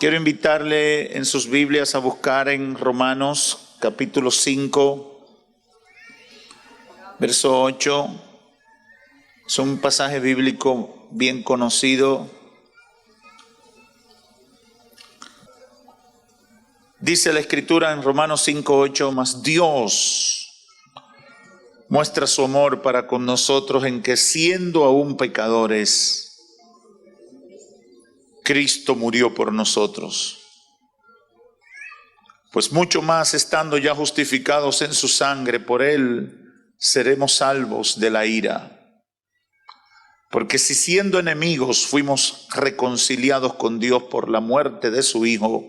Quiero invitarle en sus Biblias a buscar en Romanos capítulo 5, verso 8. Es un pasaje bíblico bien conocido. Dice la Escritura en Romanos 5, 8, mas Dios muestra su amor para con nosotros en que siendo aún pecadores, Cristo murió por nosotros. Pues mucho más estando ya justificados en su sangre, por él seremos salvos de la ira. Porque si siendo enemigos fuimos reconciliados con Dios por la muerte de su Hijo,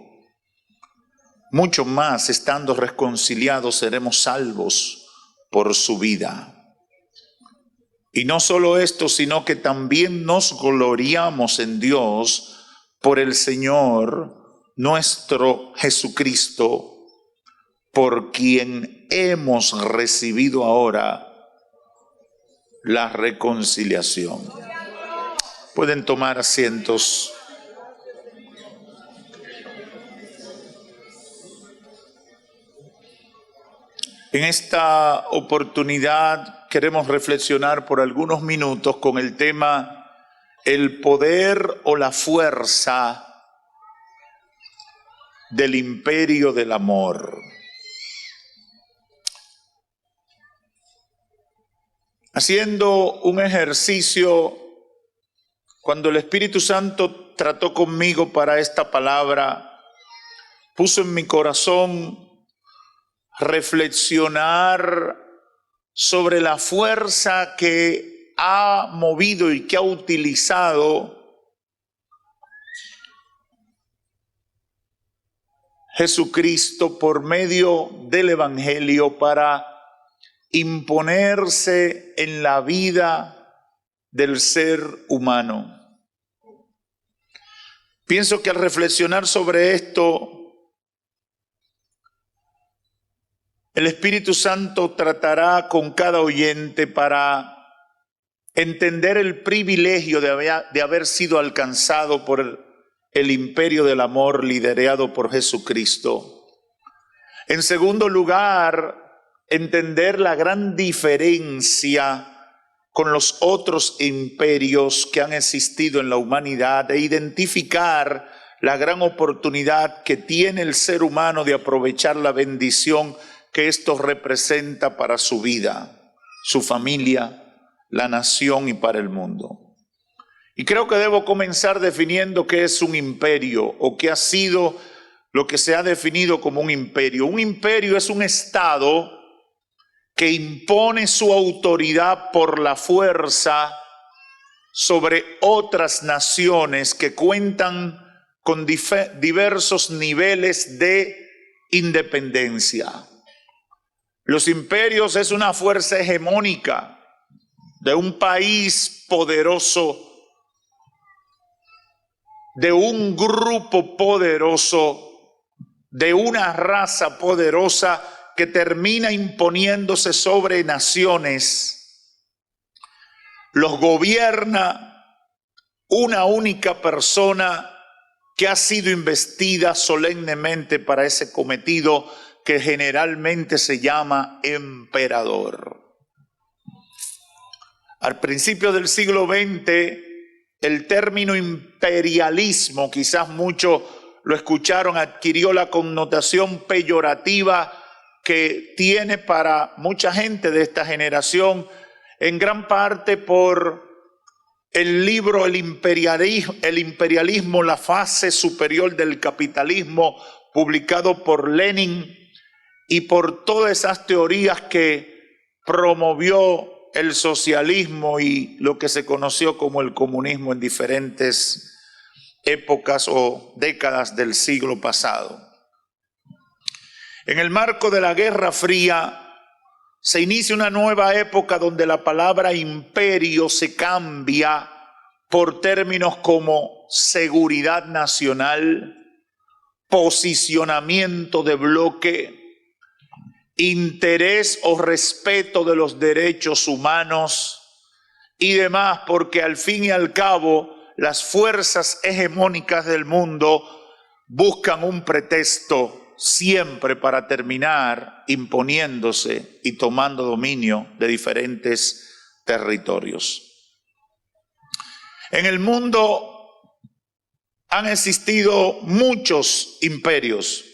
mucho más estando reconciliados seremos salvos por su vida. Y no solo esto, sino que también nos gloriamos en Dios por el Señor nuestro Jesucristo, por quien hemos recibido ahora la reconciliación. Pueden tomar asientos. En esta oportunidad queremos reflexionar por algunos minutos con el tema el poder o la fuerza del imperio del amor. Haciendo un ejercicio, cuando el Espíritu Santo trató conmigo para esta palabra, puso en mi corazón reflexionar sobre la fuerza que ha movido y que ha utilizado Jesucristo por medio del Evangelio para imponerse en la vida del ser humano. Pienso que al reflexionar sobre esto, el Espíritu Santo tratará con cada oyente para entender el privilegio de haber sido alcanzado por el imperio del amor liderado por Jesucristo. En segundo lugar, entender la gran diferencia con los otros imperios que han existido en la humanidad e identificar la gran oportunidad que tiene el ser humano de aprovechar la bendición que esto representa para su vida, su familia, la nación y para el mundo. Y creo que debo comenzar definiendo qué es un imperio o qué ha sido lo que se ha definido como un imperio. Un imperio es un estado que impone su autoridad por la fuerza sobre otras naciones que cuentan con diversos niveles de independencia. Los imperios es una fuerza hegemónica de un país poderoso, de un grupo poderoso, de una raza poderosa que termina imponiéndose sobre naciones. Los gobierna una única persona que ha sido investida solemnemente para ese cometido que generalmente se llama emperador. Al principio del siglo XX, el término imperialismo, quizás muchos lo escucharon, adquirió la connotación peyorativa que tiene para mucha gente de esta generación, en gran parte por el libro El imperialismo, la fase superior del capitalismo, publicado por Lenin, y por todas esas teorías que promovió el socialismo y lo que se conoció como el comunismo en diferentes épocas o décadas del siglo pasado. En el marco de la Guerra Fría se inicia una nueva época donde la palabra imperio se cambia por términos como seguridad nacional, posicionamiento de bloque, interés o respeto de los derechos humanos y demás, porque al fin y al cabo las fuerzas hegemónicas del mundo buscan un pretexto siempre para terminar imponiéndose y tomando dominio de diferentes territorios. En el mundo han existido muchos imperios.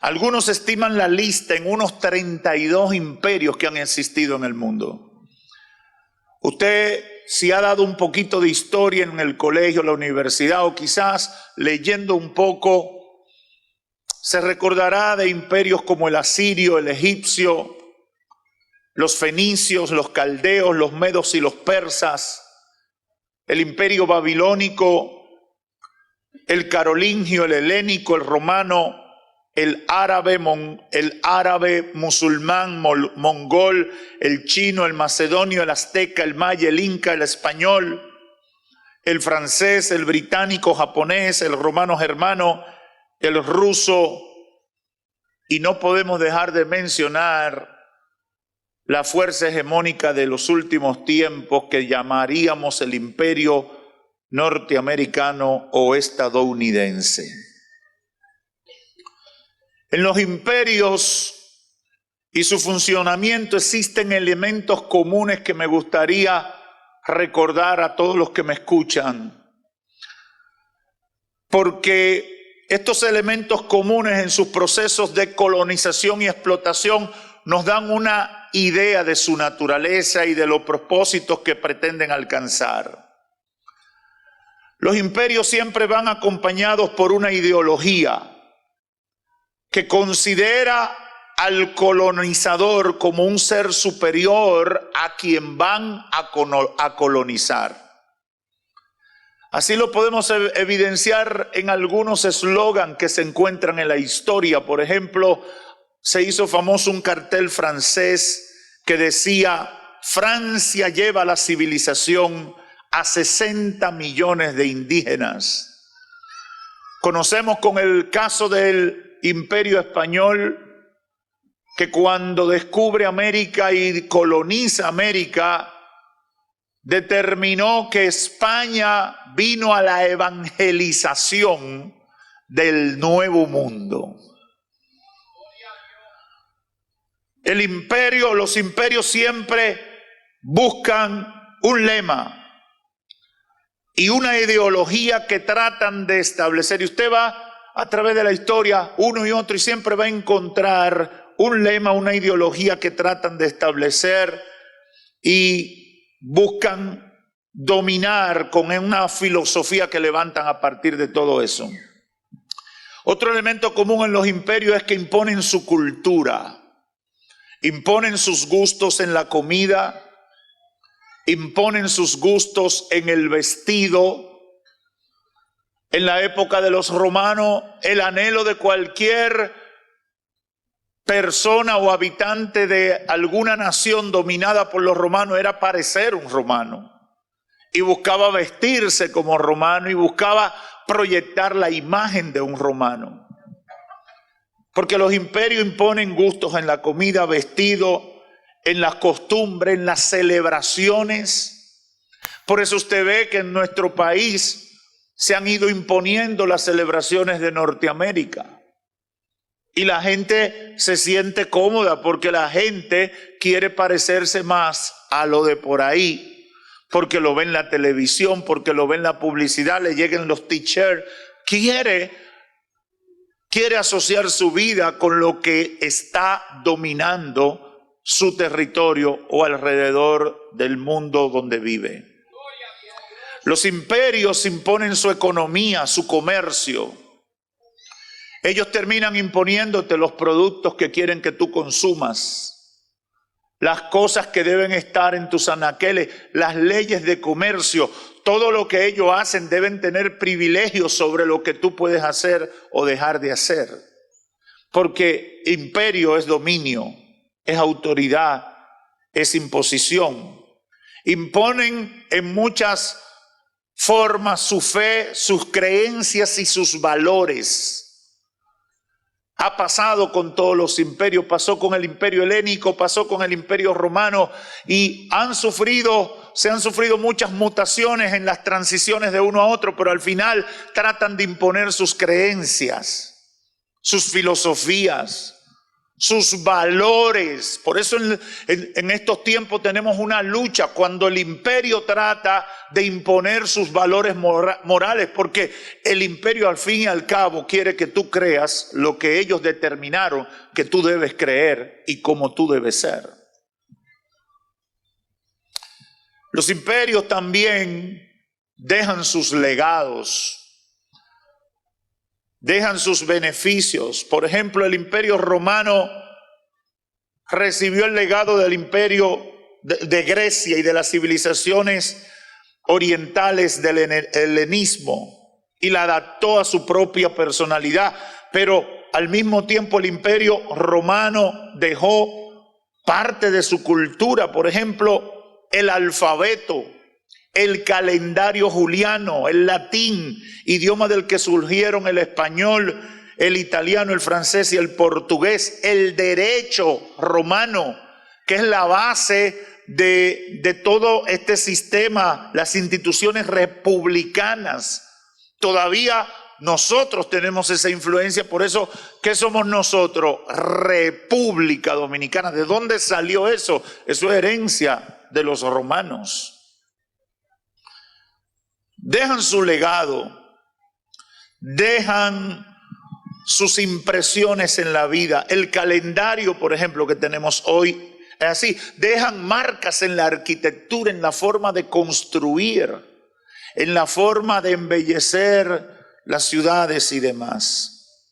Algunos estiman la lista en unos 32 imperios que han existido en el mundo. Usted, si ha dado un poquito de historia en el colegio, la universidad, o quizás leyendo un poco, se recordará de imperios como el asirio, el egipcio, los fenicios, los caldeos, los medos y los persas, el imperio babilónico, el carolingio, el helénico, el romano, el árabe musulmán, mongol, el chino, el macedonio, el azteca, el maya, el inca, el español, el francés, el británico, japonés, el romano germano, el ruso, y no podemos dejar de mencionar la fuerza hegemónica de los últimos tiempos que llamaríamos el imperio norteamericano o estadounidense. En los imperios y su funcionamiento existen elementos comunes que me gustaría recordar a todos los que me escuchan, porque estos elementos comunes en sus procesos de colonización y explotación nos dan una idea de su naturaleza y de los propósitos que pretenden alcanzar. Los imperios siempre van acompañados por una ideología que considera al colonizador como un ser superior a quien van a colonizar. Así lo podemos evidenciar en algunos eslogans que se encuentran en la historia. Por ejemplo, se hizo famoso un cartel francés que decía: Francia lleva la civilización a 60 millones de indígenas. Conocemos con el caso del Imperio Español que cuando descubre América y coloniza América, determinó que España vino a la evangelización del Nuevo Mundo. Los imperios siempre buscan un lema y una ideología que tratan de establecer. Y usted va a través de la historia, uno y otro, y siempre va a encontrar un lema, una ideología que tratan de establecer y buscan dominar con una filosofía que levantan a partir de todo eso. Otro elemento común en los imperios es que imponen su cultura. Imponen sus gustos en la comida, imponen sus gustos en el vestido. En la época de los romanos, el anhelo de cualquier persona o habitante de alguna nación dominada por los romanos era parecer un romano. Y buscaba vestirse como romano y buscaba proyectar la imagen de un romano. Porque los imperios imponen gustos en la comida, vestido, en las costumbres, en las celebraciones. Por eso usted ve que en nuestro país se han ido imponiendo las celebraciones de Norteamérica. Y la gente se siente cómoda porque la gente quiere parecerse más a lo de por ahí. Porque lo ve en la televisión, porque lo ve en la publicidad, le llegan los t-shirts. Quiere asociar su vida con lo que está dominando su territorio o alrededor del mundo donde vive. Los imperios imponen su economía, su comercio. Ellos terminan imponiéndote los productos que quieren que tú consumas, las cosas que deben estar en tus anaqueles, las leyes de comercio. Todo lo que ellos hacen deben tener privilegios sobre lo que tú puedes hacer o dejar de hacer. Porque imperio es dominio, es autoridad, es imposición. Imponen en muchas formas su fe, sus creencias y sus valores. Ha pasado con todos los imperios, pasó con el imperio helénico, pasó con el imperio romano y han sufrido se han sufrido muchas mutaciones en las transiciones de uno a otro, pero al final tratan de imponer sus creencias, sus filosofías, sus valores. Por eso en estos tiempos tenemos una lucha cuando el imperio trata de imponer sus valores morales, porque el imperio al fin y al cabo quiere que tú creas lo que ellos determinaron que tú debes creer y cómo tú debes ser. Los imperios también dejan sus legados, dejan sus beneficios. Por ejemplo, el imperio romano recibió el legado del imperio de Grecia y de las civilizaciones orientales del helenismo y la adaptó a su propia personalidad, pero al mismo tiempo el imperio romano dejó parte de su cultura, por ejemplo, el alfabeto, el calendario juliano, el latín, idioma del que surgieron el español, el italiano, el francés y el portugués, el derecho romano, que es la base de todo este sistema, las instituciones republicanas. Todavía nosotros tenemos esa influencia, por eso, ¿qué somos nosotros? República Dominicana. ¿De dónde salió eso? Eso es herencia de los romanos. Dejan su legado, dejan sus impresiones en la vida. El calendario, por ejemplo, que tenemos hoy, es así. Dejan marcas en la arquitectura, en la forma de construir, en la forma de embellecer las ciudades y demás.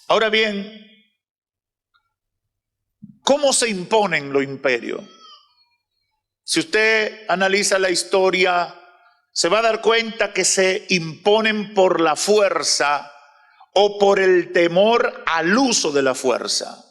Ahora bien, ¿cómo se imponen los imperios? Si usted analiza la historia, se va a dar cuenta que se imponen por la fuerza o por el temor al uso de la fuerza.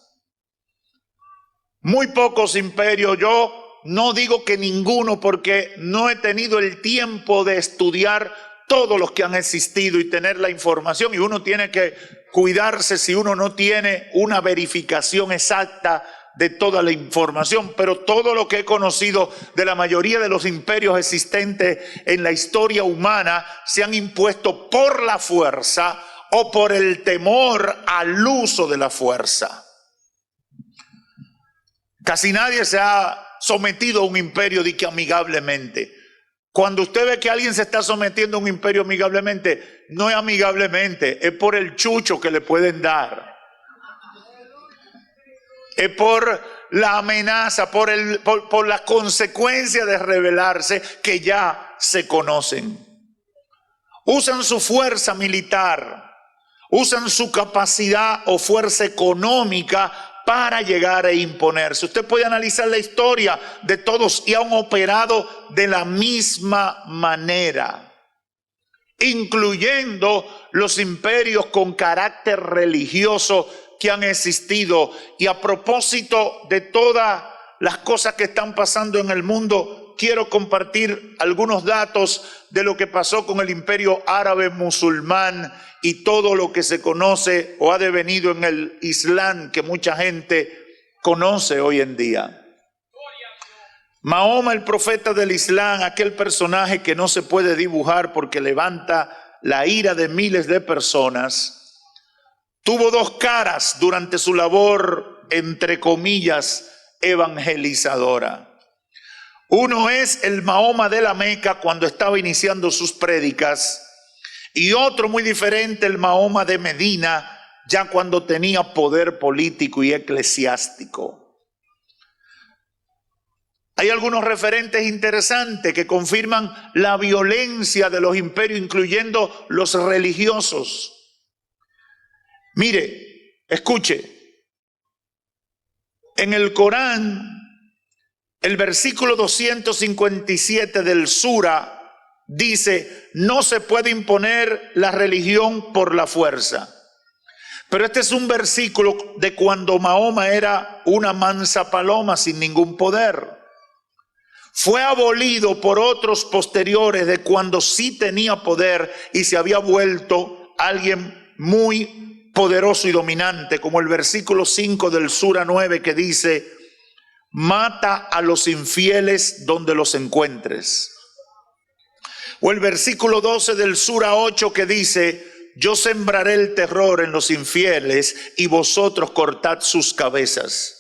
Muy pocos imperios, yo no digo que ninguno, porque no he tenido el tiempo de estudiar todos los que han existido y tener la información, y uno tiene que cuidarse si uno no tiene una verificación exacta de toda la información, pero todo lo que he conocido de la mayoría de los imperios existentes en la historia humana se han impuesto por la fuerza o por el temor al uso de la fuerza. Casi nadie se ha sometido a un imperio de que amigablemente. Cuando usted ve que alguien se está sometiendo a un imperio amigablemente, no es amigablemente, es por el chucho que le pueden dar. Es por la amenaza, por la consecuencia de rebelarse que ya se conocen. Usan su fuerza militar, usan su capacidad o fuerza económica para llegar a imponerse. Usted puede analizar la historia de todos y han operado de la misma manera, incluyendo los imperios con carácter religioso que han existido. Y a propósito de todas las cosas que están pasando en el mundo, quiero compartir algunos datos de lo que pasó con el imperio árabe musulmán y todo lo que se conoce o ha devenido en el Islam, que mucha gente conoce hoy en día. Mahoma, el profeta del Islam, aquel personaje que no se puede dibujar porque levanta la ira de miles de personas, tuvo dos caras durante su labor, entre comillas, evangelizadora. Uno es el Mahoma de la Meca cuando estaba iniciando sus prédicas, y otro muy diferente, el Mahoma de Medina, ya cuando tenía poder político y eclesiástico. Hay algunos referentes interesantes que confirman la violencia de los imperios, incluyendo los religiosos. Mire, escuche, en el Corán, el versículo 257 del Sura dice: no se puede imponer la religión por la fuerza. Pero este es un versículo de cuando Mahoma era una mansa paloma sin ningún poder. Fue abolido por otros posteriores de cuando sí tenía poder y se había vuelto alguien muy poderoso y dominante, como el versículo 5 del Sura 9 que dice: mata a los infieles donde los encuentres. O el versículo 12 del Sura 8 que dice: yo sembraré el terror en los infieles y vosotros cortad sus cabezas.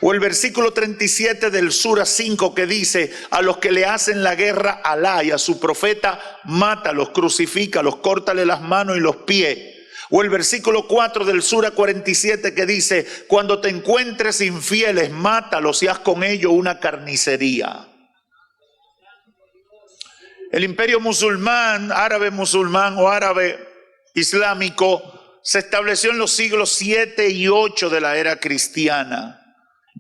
O el versículo 37 del Sura 5 que dice: a los que le hacen la guerra a Alá y a su profeta, mátalos, crucifícalos, córtale las manos y los pies. O el versículo 4 del Sura 47 que dice: cuando te encuentres infieles, mátalos y haz con ellos una carnicería. El imperio musulmán o árabe islámico se estableció en los siglos 7 y 8 de la era cristiana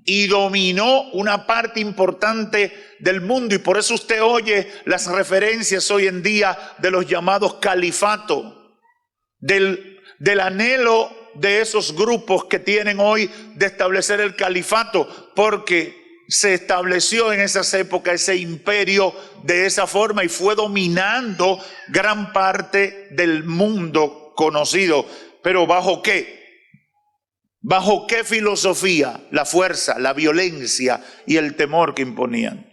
y dominó una parte importante del mundo, y por eso usted oye las referencias hoy en día de los llamados califatos, del anhelo de esos grupos que tienen hoy de establecer el califato, porque se estableció en esas épocas ese imperio de esa forma y fue dominando gran parte del mundo conocido. ¿Pero bajo qué? ¿Bajo qué filosofía? La fuerza, la violencia y el temor que imponían.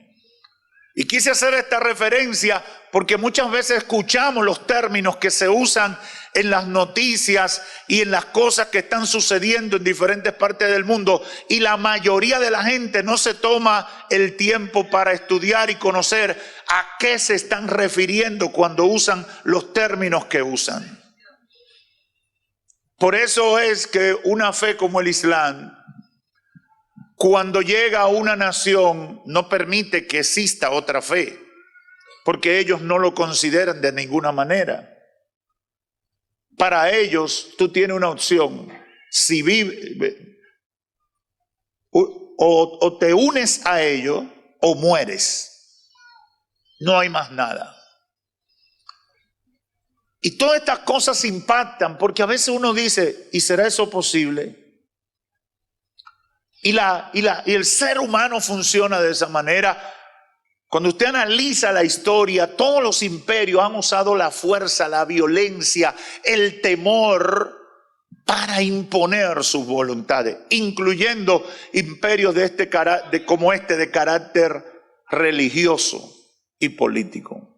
Y quise hacer esta referencia porque muchas veces escuchamos los términos que se usan en las noticias y en las cosas que están sucediendo en diferentes partes del mundo, y la mayoría de la gente no se toma el tiempo para estudiar y conocer a qué se están refiriendo cuando usan los términos que usan. Por eso es que una fe como el Islam, cuando llega a una nación, no permite que exista otra fe, porque ellos no lo consideran de ninguna manera. Para ellos, tú tienes una opción: si vives, o te unes a ellos o mueres. No hay más nada. Y todas estas cosas impactan, porque a veces uno dice: ¿y será eso posible? Y el ser humano funciona de esa manera. Cuando usted analiza la historia, todos los imperios han usado la fuerza, la violencia, el temor para imponer sus voluntades, incluyendo imperios como este de carácter religioso y político.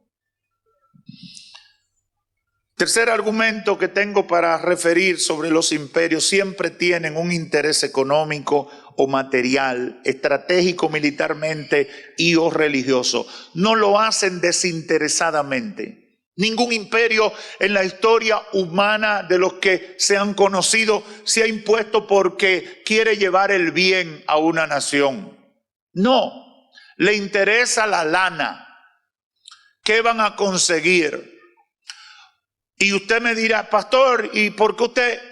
Tercer argumento que tengo para referir sobre los imperios: siempre tienen un interés económico o material, estratégico militarmente y o religioso. No lo hacen desinteresadamente. Ningún imperio en la historia humana de los que se han conocido se ha impuesto porque quiere llevar el bien a una nación. No, le interesa la lana. ¿Qué van a conseguir? Y usted me dirá: pastor, ¿y por qué usted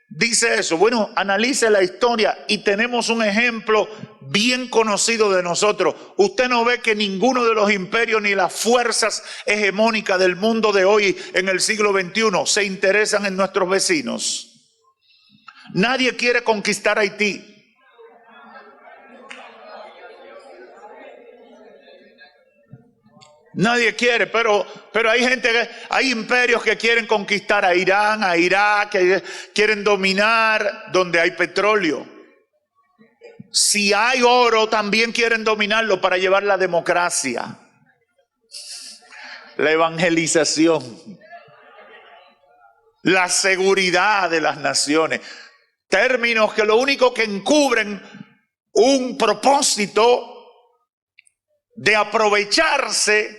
dice eso? Bueno, analice la historia y tenemos un ejemplo bien conocido de nosotros. Usted no ve que ninguno de los imperios ni las fuerzas hegemónicas del mundo de hoy en el siglo XXI se interesan en nuestros vecinos. Nadie quiere conquistar Haití. Nadie quiere, pero hay hay imperios que quieren conquistar a Irán, a Irak, que quieren dominar donde hay petróleo. Si hay oro, también quieren dominarlo para llevar la democracia, la evangelización, la seguridad de las naciones. Términos que lo único que encubren un propósito de aprovecharse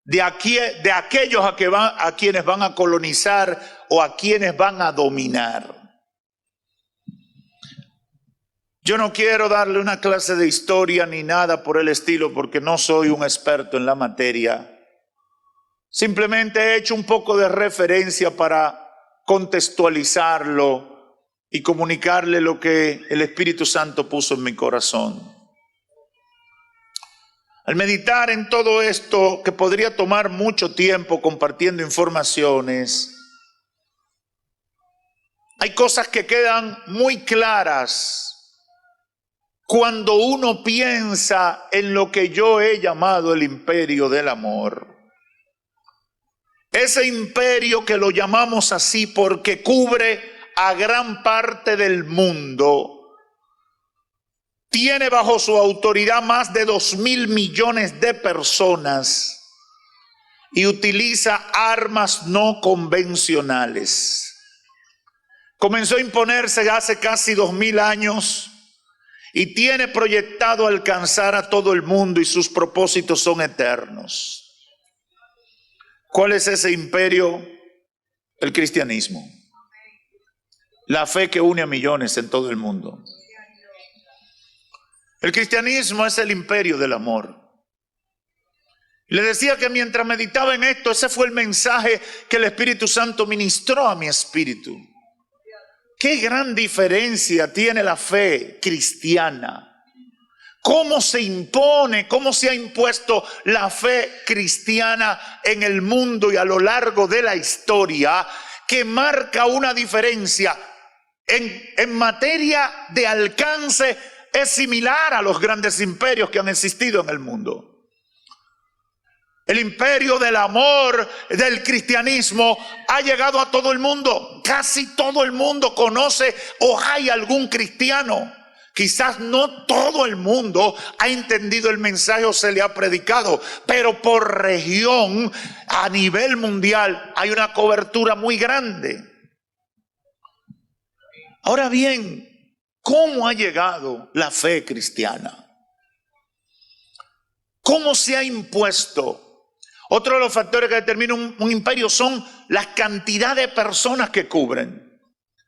de aquellos a quienes van a colonizar o a quienes van a dominar. Yo no quiero darle una clase de historia ni nada por el estilo, porque no soy un experto en la materia. Simplemente he hecho un poco de referencia para contextualizarlo y comunicarle lo que el Espíritu Santo puso en mi corazón. Al meditar en todo esto, que podría tomar mucho tiempo compartiendo informaciones, hay cosas que quedan muy claras cuando uno piensa en lo que yo he llamado el imperio del amor. Ese imperio que lo llamamos así porque cubre a gran parte del mundo tiene bajo su autoridad más de 2.000 millones de personas y utiliza armas no convencionales. Comenzó a imponerse hace casi 2.000 años y tiene proyectado alcanzar a todo el mundo y sus propósitos son eternos. ¿Cuál es ese imperio? El cristianismo. La fe que une a millones en todo el mundo. El cristianismo es el imperio del amor. Le decía que mientras meditaba en esto, ese fue el mensaje que el Espíritu Santo ministró a mi espíritu. Qué gran diferencia tiene la fe cristiana. ¿Cómo se impone, cómo se ha impuesto la fe cristiana en el mundo y a lo largo de la historia, que marca una diferencia en materia de alcance? Es similar a los grandes imperios que han existido en el mundo. El imperio del amor, del cristianismo, ha llegado a todo el mundo. Casi todo el mundo conoce o hay algún cristiano. Quizás no todo el mundo ha entendido el mensaje o se le ha predicado, pero por región, a nivel mundial, hay una cobertura muy grande. Ahora bien, ¿cómo ha llegado la fe cristiana? ¿Cómo se ha impuesto? Otro de los factores que determinan un imperio son la cantidad de personas que cubren.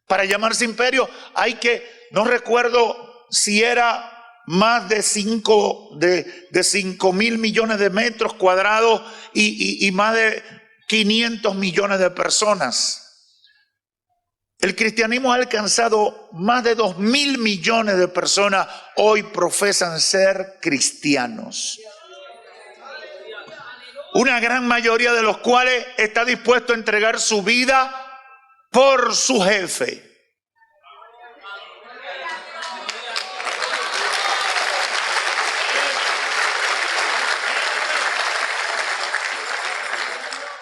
Para llamarse imperio hay que, no recuerdo si era más de 5.000 millones de metros cuadrados y más de 500 millones de personas. El cristianismo ha alcanzado más de 2.000 millones de personas hoy profesan ser cristianos. Una gran mayoría de los cuales está dispuesto a entregar su vida por su jefe.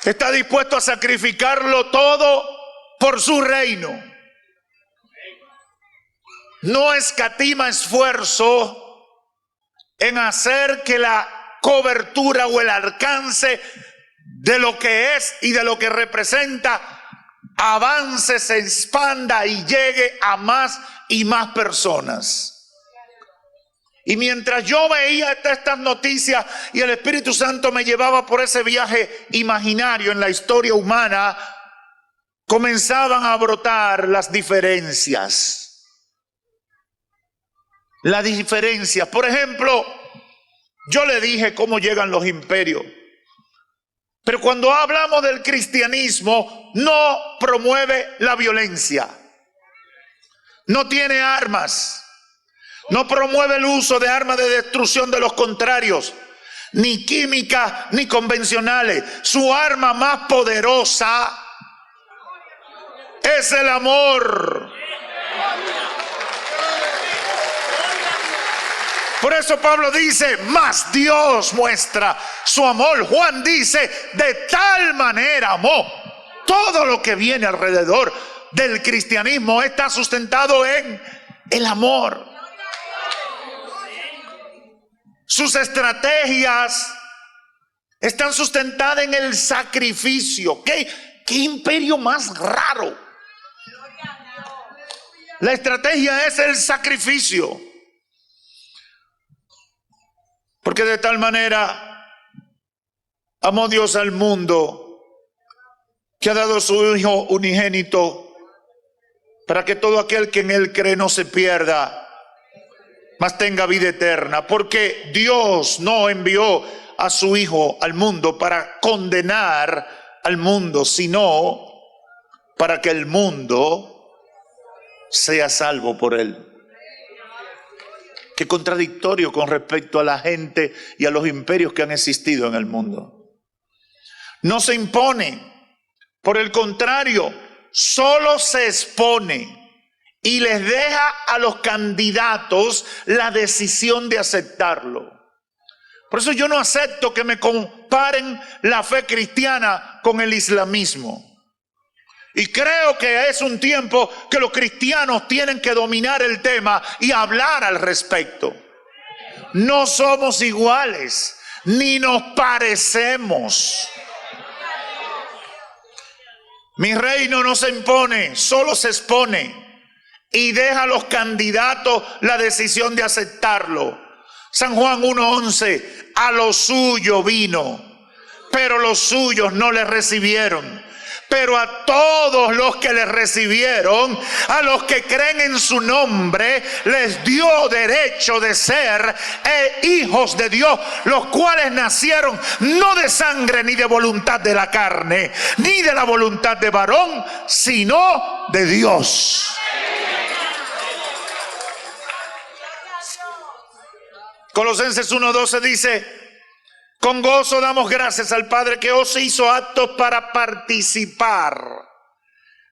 Está dispuesto a sacrificarlo todo por su reino. No escatima esfuerzo en hacer que la cobertura o el alcance de lo que es y de lo que representa avance, se expanda y llegue a más y más personas. Y mientras yo veía estas noticias y el Espíritu Santo me llevaba por ese viaje imaginario en la historia humana, comenzaban a brotar las diferencias. Las diferencias. Por ejemplo, yo le dije cómo llegan los imperios. Pero cuando hablamos del cristianismo, no promueve la violencia. No tiene armas. No promueve el uso de armas de destrucción de los contrarios, ni químicas, ni convencionales. Su arma más poderosa es el amor. Por eso Pablo dice, más Dios muestra su amor. Juan dice, de tal manera amó. Todo lo que viene alrededor del cristianismo está sustentado en el amor. Sus estrategias están sustentadas en el sacrificio. ¿Qué imperio más raro? La estrategia es el sacrificio. Porque de tal manera amó Dios al mundo que ha dado su Hijo unigénito para que todo aquel que en Él cree no se pierda, mas tenga vida eterna. Porque Dios no envió a su Hijo al mundo para condenar al mundo, sino para que el mundo sea salvo por Él. Qué contradictorio con respecto a la gente y a los imperios que han existido en el mundo. No se impone, por el contrario, solo se expone y les deja a los candidatos la decisión de aceptarlo. Por eso yo no acepto que me comparen la fe cristiana con el islamismo. Y creo que es un tiempo que los cristianos tienen que dominar el tema y hablar al respecto. No somos iguales, ni nos parecemos. Mi reino no se impone, solo se expone. Y deja a los candidatos la decisión de aceptarlo. San Juan 1:11, a lo suyo vino, pero los suyos no le recibieron. Pero a todos los que le recibieron, a los que creen en su nombre, les dio derecho de ser hijos de Dios, los cuales nacieron no de sangre ni de voluntad de la carne, ni de la voluntad de varón, sino de Dios. Colosenses 1:12 dice: con gozo damos gracias al Padre que os hizo aptos para participar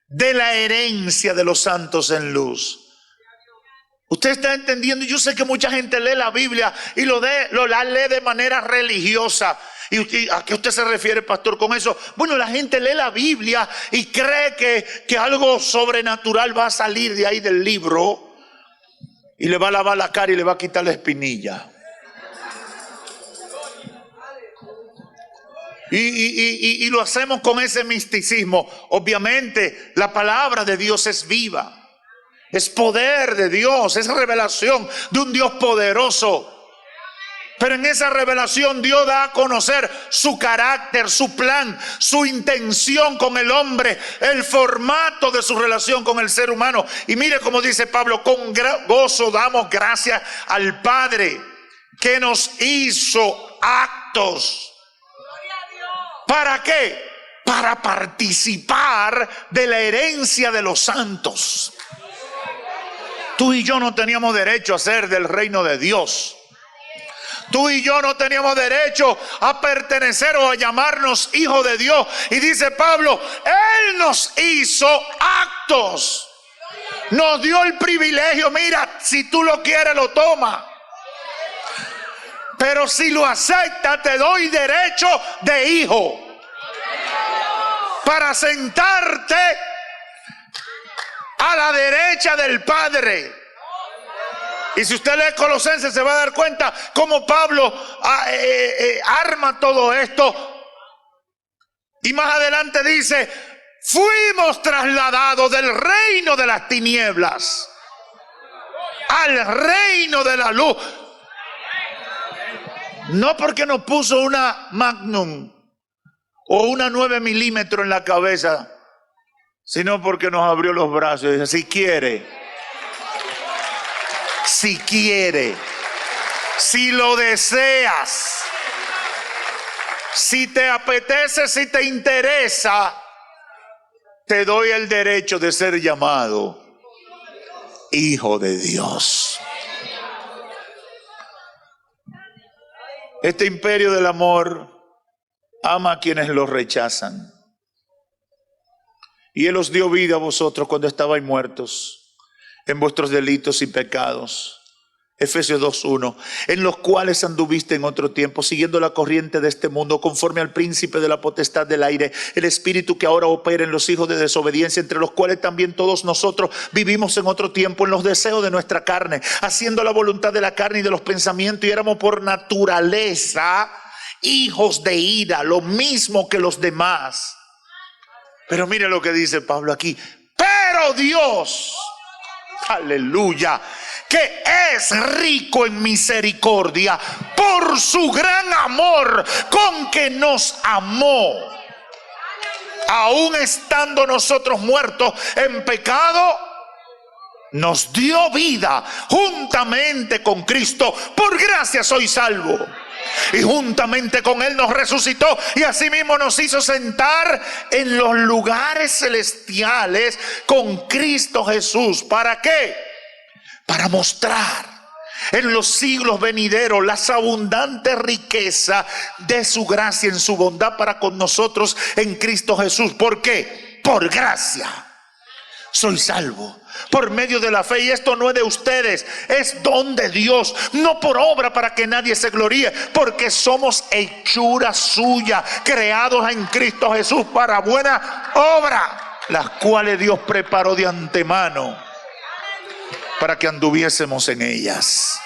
de la herencia de los santos en luz. Usted está entendiendo. Yo sé que mucha gente lee la Biblia y la lee de manera religiosa. ¿Y a qué usted se refiere, pastor, con eso? Bueno, la gente lee la Biblia y cree que algo sobrenatural va a salir de ahí del libro y le va a lavar la cara y le va a quitar la espinilla. Y lo hacemos con ese misticismo. Obviamente la palabra de Dios es viva, es poder de Dios, es revelación de un Dios poderoso. Pero en esa revelación Dios da a conocer su carácter, su plan, su intención con el hombre, el formato de su relación con el ser humano. Y mire cómo dice Pablo: con gozo damos gracias al Padre que nos hizo aptos. ¿Para qué? Para participar de la herencia de los santos. Tú y yo no teníamos derecho a ser del reino de Dios. Tú y yo no teníamos derecho a pertenecer o a llamarnos hijos de Dios. Y dice Pablo, Él nos hizo aptos. Nos dio el privilegio. Mira, si tú lo quieres, lo toma. Pero si lo aceptas, te doy derecho de hijo para sentarte a la derecha del Padre. Y si usted lee Colosenses, se va a dar cuenta cómo Pablo arma todo esto. Y más adelante dice: fuimos trasladados del reino de las tinieblas al reino de la luz. No porque nos puso una Magnum o una 9 milímetros en la cabeza, sino porque nos abrió los brazos y dice: si quiere, si lo deseas, si te apetece, si te interesa, te doy el derecho de ser llamado hijo de Dios. Este imperio del amor ama a quienes lo rechazan. Y Él os dio vida a vosotros cuando estabais muertos en vuestros delitos y pecados. Efesios 2:1, en los cuales anduviste en otro tiempo, siguiendo la corriente de este mundo, conforme al príncipe de la potestad del aire, el espíritu que ahora opera en los hijos de desobediencia, entre los cuales también todos nosotros vivimos en otro tiempo en los deseos de nuestra carne, haciendo la voluntad de la carne y de los pensamientos, y éramos por naturaleza hijos de ira, lo mismo que los demás. Pero mire lo que dice Pablo aquí: pero Dios, aleluya, que es rico en misericordia, por su gran amor con que nos amó, aun estando nosotros muertos en pecado, nos dio vida juntamente con Cristo. Por gracia soy salvo. Y juntamente con Él nos resucitó y asimismo nos hizo sentar en los lugares celestiales con Cristo Jesús. ¿Para qué? Para mostrar en los siglos venideros las abundantes riquezas de su gracia en su bondad para con nosotros en Cristo Jesús. ¿Por qué? Por gracia soy salvo, por medio de la fe, y esto no es de ustedes, es don de Dios, no por obra para que nadie se gloríe, porque somos hechura suya, creados en Cristo Jesús para buena obra. las cuales Dios preparó de antemano para que anduviésemos en ellas.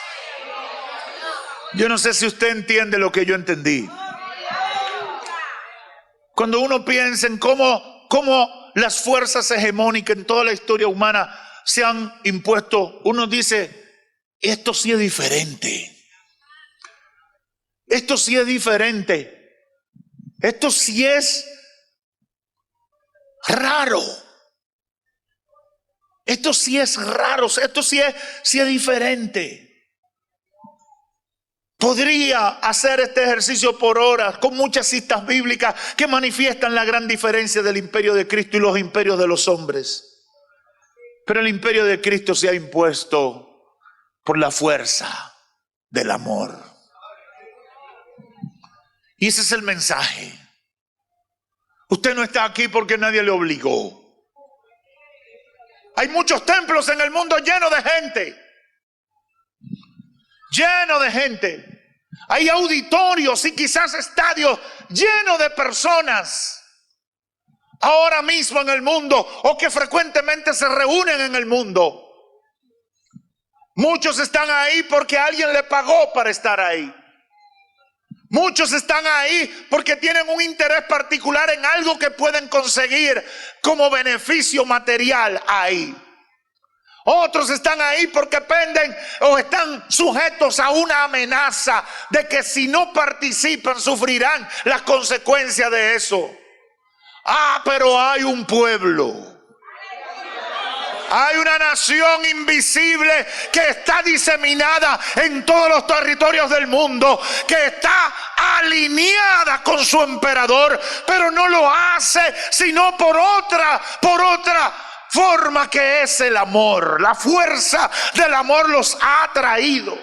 Yo no sé si usted entiende lo que yo entendí. Cuando uno piensa en cómo las fuerzas hegemónicas en toda la historia humana se han impuesto, uno dice, esto sí es diferente. Esto sí es diferente. Esto sí es raro. Esto sí es raro. Esto sí es diferente. Podría hacer este ejercicio por horas con muchas citas bíblicas que manifiestan la gran diferencia del imperio de Cristo y los imperios de los hombres. Pero el imperio de Cristo se ha impuesto por la fuerza del amor. Y ese es el mensaje. Usted no está aquí porque nadie le obligó. Hay muchos templos en el mundo llenos de gente. Llenos de gente. Hay auditorios y quizás estadios llenos de personas ahora mismo en el mundo o que frecuentemente se reúnen en el mundo. Muchos están ahí porque alguien le pagó para estar ahí. Muchos están ahí porque tienen un interés particular en algo que pueden conseguir como beneficio material ahí. Otros están ahí porque penden o están sujetos a una amenaza de que si no participan sufrirán las consecuencias de eso. Pero hay un pueblo. Hay una nación invisible que está diseminada en todos los territorios del mundo, que está alineada con su emperador, pero no lo hace sino por otra forma, que es el amor. La fuerza del amor los ha atraído.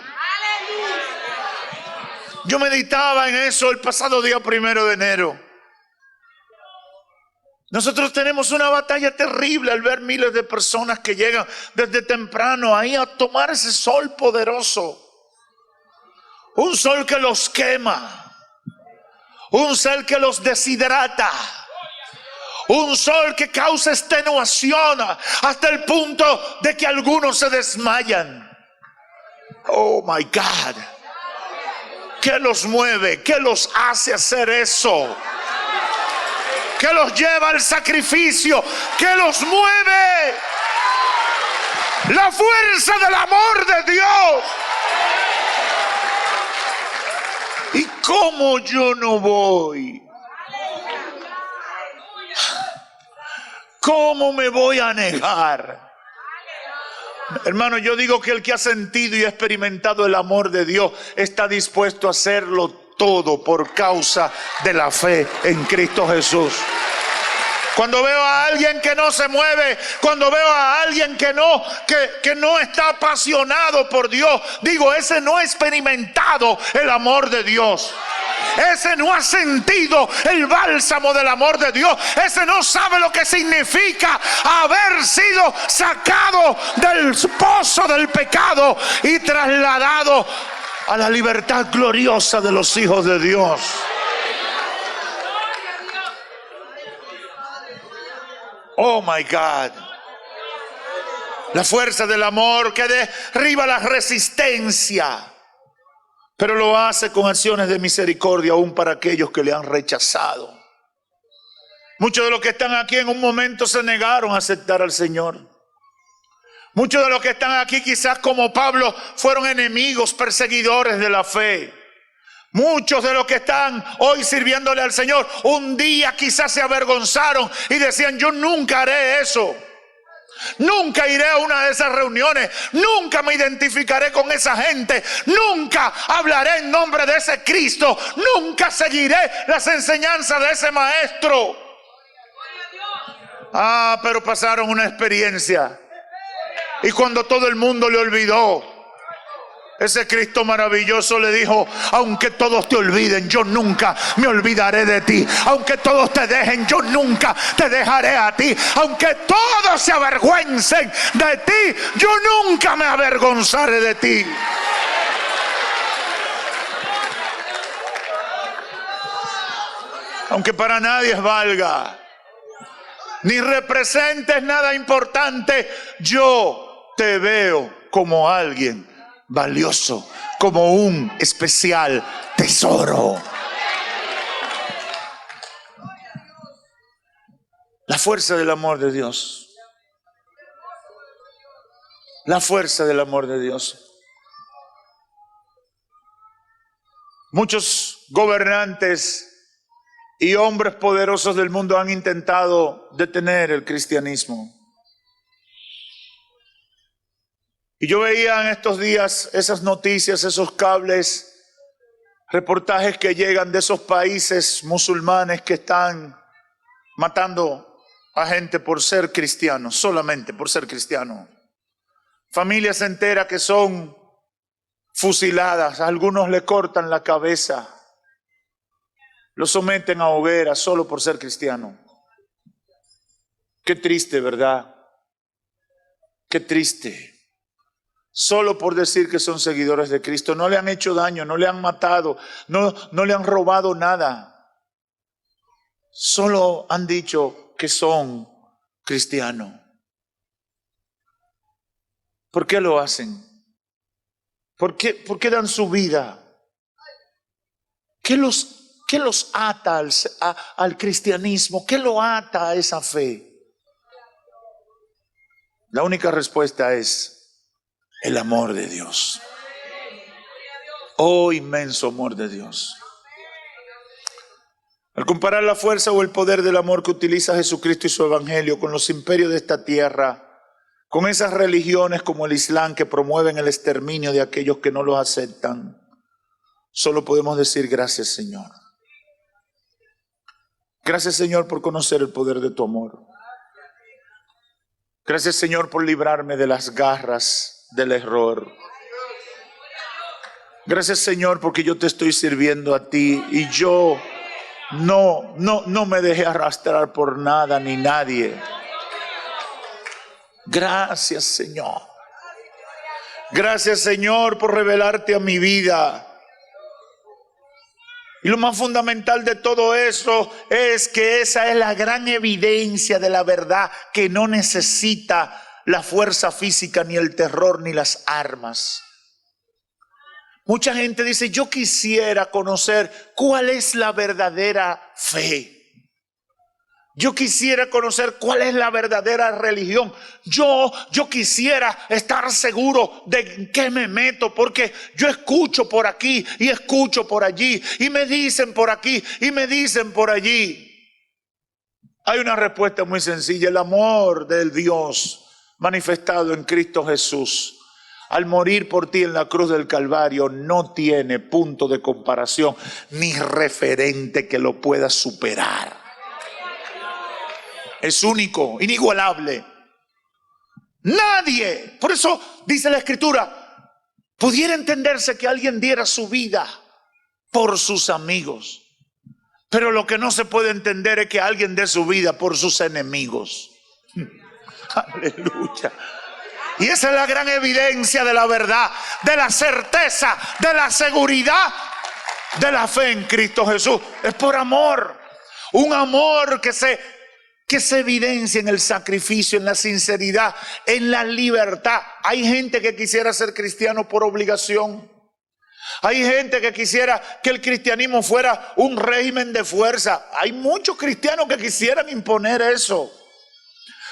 Yo meditaba en eso el pasado día 1 de enero. Nosotros tenemos una batalla terrible al ver miles de personas que llegan desde temprano ahí a tomar ese sol poderoso. Un sol que los quema. Un sol que los deshidrata. Un sol que causa extenuación hasta el punto de que algunos se desmayan. Oh my God. ¿Qué los mueve? ¿Qué los hace hacer eso? ¿Qué los lleva al sacrificio? ¿Qué los mueve? La fuerza del amor de Dios. ¿Y cómo yo no voy? ¿Cómo me voy a negar? Hermano, yo digo que el que ha sentido y experimentado el amor de Dios está dispuesto a hacerlo todo por causa de la fe en Cristo Jesús. Cuando veo a alguien que no se mueve, cuando veo a alguien que no está apasionado por Dios, digo, ese no ha experimentado el amor de Dios. Ese no ha sentido el bálsamo del amor de Dios. Ese no sabe lo que significa haber sido sacado del pozo del pecado y trasladado a la libertad gloriosa de los hijos de Dios. Oh my God. La fuerza del amor que derriba la resistencia, pero lo hace con acciones de misericordia aún para aquellos que le han rechazado. Muchos de los que están aquí en un momento se negaron a aceptar al Señor. Muchos de los que están aquí, quizás como Pablo, fueron enemigos, perseguidores de la fe. Muchos de los que están hoy sirviéndole al Señor, un día quizás se avergonzaron y decían, yo nunca haré eso. Nunca iré a una de esas reuniones, nunca me identificaré con esa gente, nunca hablaré en nombre de ese Cristo, nunca seguiré las enseñanzas de ese maestro. Pero pasaron una experiencia y cuando todo el mundo le olvidó, ese Cristo maravilloso le dijo, aunque todos te olviden, yo nunca me olvidaré de ti. Aunque todos te dejen, yo nunca te dejaré a ti. Aunque todos se avergüencen de ti, yo nunca me avergonzaré de ti. Aunque para nadie valga, ni representes nada importante. Yo te veo como alguien valioso, como un especial tesoro. La fuerza del amor de Dios. La fuerza del amor de Dios. Muchos gobernantes y hombres poderosos del mundo han intentado detener el cristianismo. Y yo veía en estos días esas noticias, esos cables, reportajes que llegan de esos países musulmanes que están matando a gente por ser cristiano, solamente por ser cristiano. Familias enteras que son fusiladas, a algunos le cortan la cabeza, los someten a hoguera solo por ser cristiano. Qué triste, ¿verdad? Qué triste. Solo por decir que son seguidores de Cristo. No le han hecho daño, no le han matado, no le han robado nada. Solo han dicho que son cristianos. ¿Por qué lo hacen? ¿Por qué dan su vida? ¿Qué los ata al cristianismo? ¿Qué lo ata a esa fe? La única respuesta es el amor de Dios. Oh, inmenso amor de Dios. Al comparar la fuerza o el poder del amor que utiliza Jesucristo y su evangelio con los imperios de esta tierra, con esas religiones como el Islam que promueven el exterminio de aquellos que no los aceptan, solo podemos decir gracias, Señor. Gracias, Señor, por conocer el poder de tu amor. Gracias, Señor, por librarme de las garras del error. Gracias, Señor, porque yo te estoy sirviendo a ti y yo no me dejé arrastrar por nada ni nadie. Gracias, Señor. Gracias, Señor, por revelarte a mi vida. Y lo más fundamental de todo eso es que esa es la gran evidencia de la verdad, que no necesita la fuerza física, ni el terror, ni las armas. Mucha gente dice, yo quisiera conocer cuál es la verdadera fe. Yo quisiera conocer cuál es la verdadera religión. Yo quisiera estar seguro de en qué me meto, porque yo escucho por aquí y escucho por allí, y me dicen por aquí y me dicen por allí. Hay una respuesta muy sencilla: el amor del Dios manifestado en Cristo Jesús, al morir por ti en la cruz del Calvario, no tiene punto de comparación ni referente que lo pueda superar. Es único, inigualable. Nadie, por eso dice la Escritura, pudiera entenderse que alguien diera su vida por sus amigos, pero lo que no se puede entender es que alguien dé su vida por sus enemigos. Aleluya. Y esa es la gran evidencia de la verdad, de la certeza, de la seguridad de la fe en Cristo Jesús. Es por amor, un amor que se evidencia en el sacrificio, en la sinceridad, en la libertad. Hay gente que quisiera ser cristiano por obligación. Hay gente que quisiera que el cristianismo fuera un régimen de fuerza. Hay muchos cristianos que quisieran imponer eso.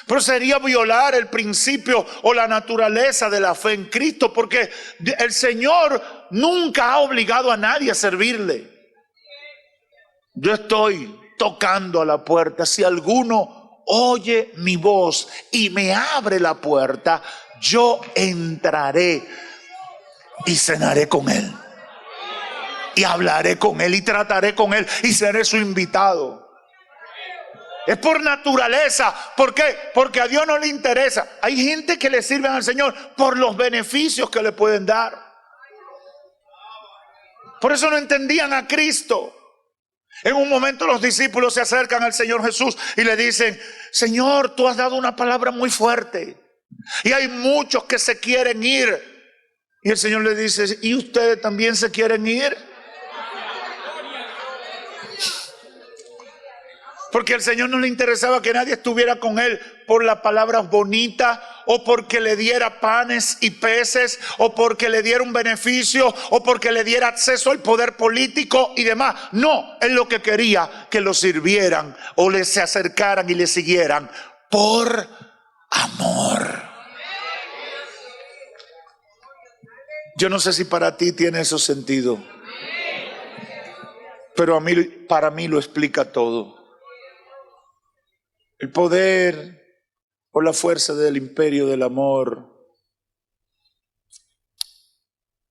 Pero sería violar el principio o la naturaleza de la fe en Cristo, porque el Señor nunca ha obligado a nadie a servirle. Yo estoy tocando a la puerta. Si alguno oye mi voz y me abre la puerta, yo entraré y cenaré con él, y hablaré con él, y trataré con él, y seré su invitado. Es por naturaleza. ¿Por qué? Porque a Dios no le interesa. Hay gente que le sirven al Señor por los beneficios que le pueden dar. Por eso no entendían a Cristo. En un momento los discípulos se acercan al Señor Jesús y le dicen: Señor, tú has dado una palabra muy fuerte y hay muchos que se quieren ir. Y el Señor le dice: ¿y ustedes también se quieren ir? Porque al Señor no le interesaba que nadie estuviera con Él por las palabras bonitas, o porque le diera panes y peces, o porque le diera un beneficio, o porque le diera acceso al poder político y demás. No, Él lo que quería que lo sirvieran o se acercaran y le siguieran por amor. Yo no sé si para ti tiene ese sentido, pero para mí lo explica todo. El poder o la fuerza del imperio del amor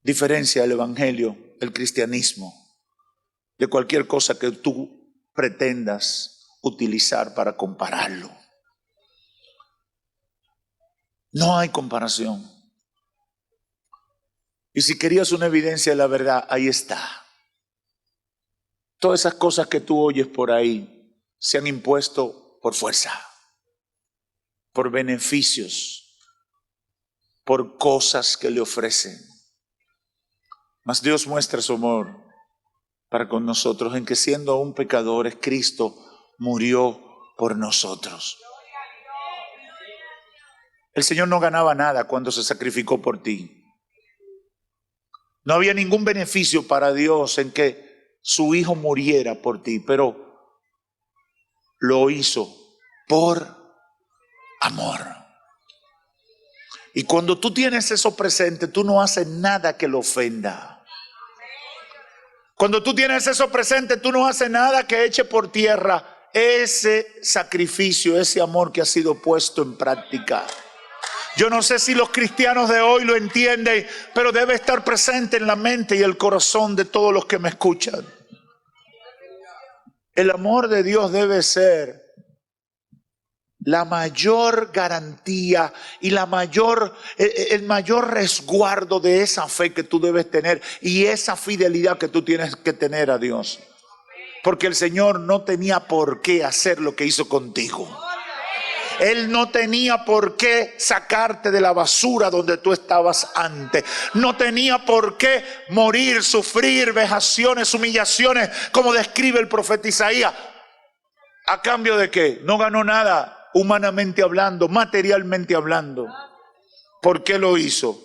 diferencia el evangelio, el cristianismo, de cualquier cosa que tú pretendas utilizar para compararlo. No hay comparación. Y si querías una evidencia de la verdad, ahí está. Todas esas cosas que tú oyes por ahí se han impuesto por fuerza, por beneficios, por cosas que le ofrecen. Mas Dios muestra su amor para con nosotros en que, siendo aún pecadores, Cristo murió por nosotros. El Señor no ganaba nada cuando se sacrificó por ti. No había ningún beneficio para Dios en que su Hijo muriera por ti, pero lo hizo por amor. Y cuando tú tienes eso presente, tú no haces nada que lo ofenda. Cuando tú tienes eso presente, tú no haces nada que eche por tierra ese sacrificio, ese amor que ha sido puesto en práctica. Yo no sé si los cristianos de hoy lo entienden, pero debe estar presente en la mente y el corazón de todos los que me escuchan. El amor de Dios debe ser la mayor garantía y el mayor resguardo de esa fe que tú debes tener y esa fidelidad que tú tienes que tener a Dios. Porque el Señor no tenía por qué hacer lo que hizo contigo. Él no tenía por qué sacarte de la basura donde tú estabas antes. No tenía por qué morir, sufrir vejaciones, humillaciones, como describe el profeta Isaías. ¿A cambio de qué? No ganó nada humanamente hablando, materialmente hablando. ¿Por qué lo hizo?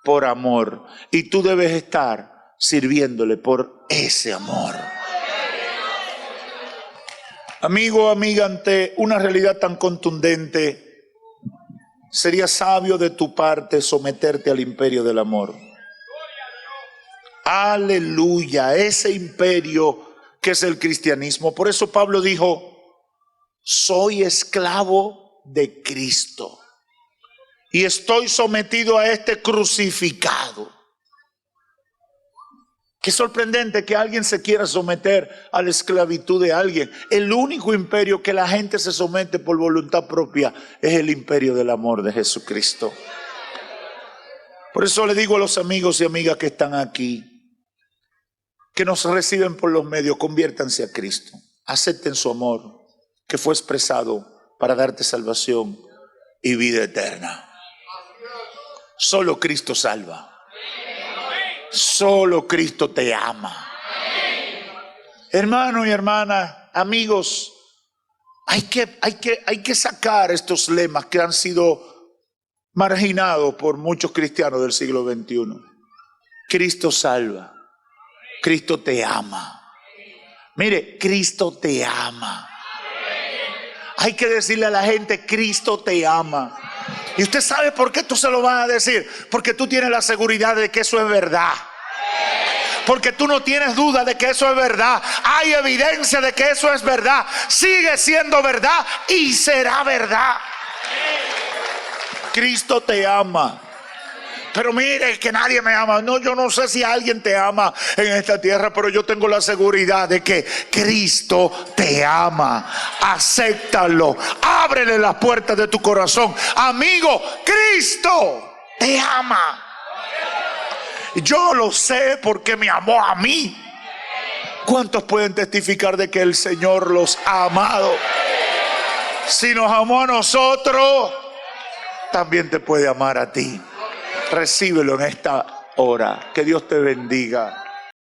Por amor. Y tú debes estar sirviéndole por ese amor. Amigo, amiga, ante una realidad tan contundente, sería sabio de tu parte someterte al imperio del amor. Aleluya, ese imperio que es el cristianismo. Por eso Pablo dijo: soy esclavo de Cristo y estoy sometido a este crucificado. Qué sorprendente que alguien se quiera someter a la esclavitud de alguien. El único imperio que la gente se somete por voluntad propia es el imperio del amor de Jesucristo. Por eso le digo a los amigos y amigas que están aquí, que nos reciben por los medios, conviértanse a Cristo. Acepten su amor, que fue expresado para darte salvación y vida eterna. Solo Cristo salva. Solo Cristo te ama. Hermano y hermana, amigos, hay que sacar estos lemas que han sido marginados por muchos cristianos del siglo XXI. Cristo salva. Cristo te ama. Mire, Cristo te ama. Hay que decirle a la gente: Cristo te ama. ¿Y usted sabe por qué tú se lo vas a decir? Porque tú tienes la seguridad de que eso es verdad. Porque tú no tienes duda de que eso es verdad. Hay evidencia de que eso es verdad. Sigue siendo verdad y será verdad. Cristo te ama. Pero mire, que nadie me ama. No, yo no sé si alguien te ama en esta tierra, pero yo tengo la seguridad de que Cristo te ama. Acéptalo. Ábrele las puertas de tu corazón. Amigo, Cristo te ama. Yo lo sé porque me amó a mí. ¿Cuántos pueden testificar de que el Señor los ha amado? Si nos amó a nosotros, también te puede amar a ti. Recíbelo en esta hora. Que Dios te bendiga.